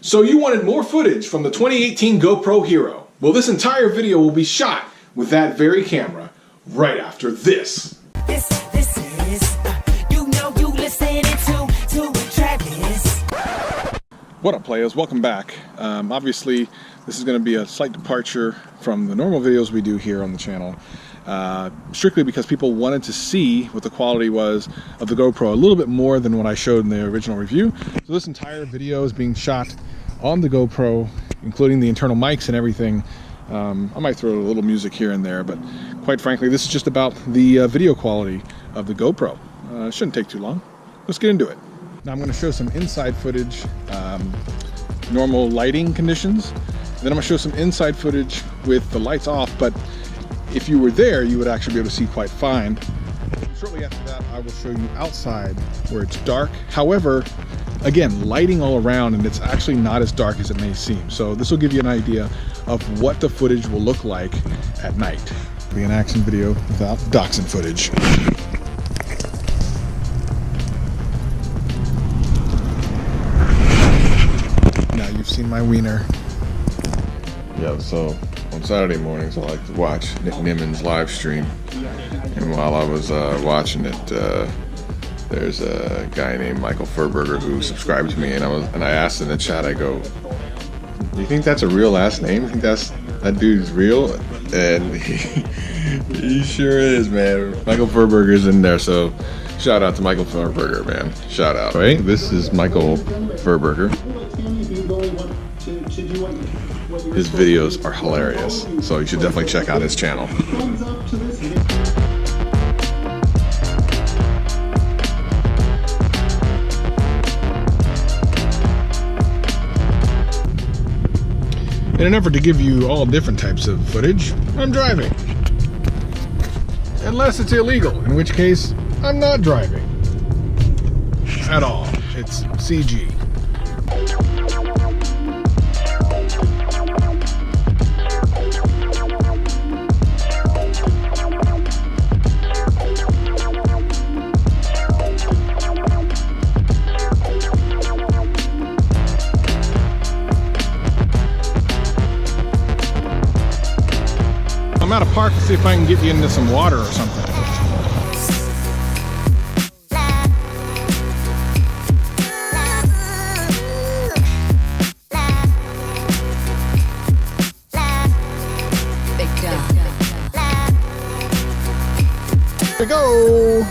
So you wanted more footage from the 2018 GoPro Hero. Well, this entire video will be shot with that very camera right after this. This is, you listening to Travis. What up, players? Welcome back. Obviously, this is going to be a slight departure from the normal videos we do here on the channel. Strictly because people wanted to see what the quality was of the GoPro a little bit more than what I showed in the original review. So this entire video is being shot on the GoPro, including the internal mics and everything. I might throw a little music here and there, but quite frankly, this is just about the video quality of the GoPro. It shouldn't take too long. Let's get into it. Now I'm going to show some inside footage, normal lighting conditions. Then I'm going to show some inside footage with the lights off, but if you were there, you would actually be able to see quite fine. Shortly after that, I will show you outside where it's dark. However, again, lighting all around, and it's actually not as dark as it may seem. So this will give you an idea of what the footage will look like at night. It'll be an action video without dachshund footage. Now you've seen my wiener. Yeah, so on Saturday mornings I like to watch Nick Nimon's live stream, and while I was watching it, there's a guy named Michael Furberger who subscribed to me, and I asked in the chat, I go, "You think that's a real last name? You think that dude's real?" And he sure is, man. Michael Furberger's in there, so shout out to Michael Furberger, man. Shout out. Right? This is Michael Furberger. His videos are hilarious, so you should definitely check out his channel. In an effort to give you all different types of footage, I'm driving. Unless it's illegal, in which case, I'm not driving. At all. It's CG. I'm at a park to see if I can get you into some water or something. Here we go!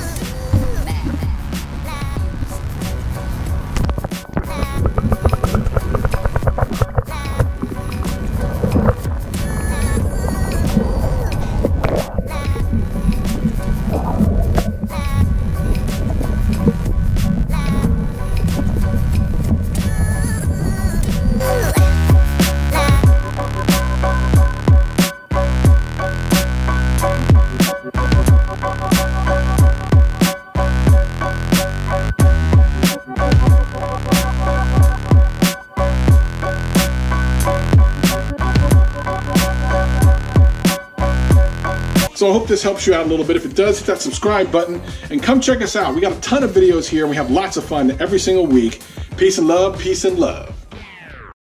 So I hope this helps you out a little bit. If it does, hit that subscribe button and come check us out. We got a ton of videos here and we have lots of fun every single week. Peace and love, peace and love.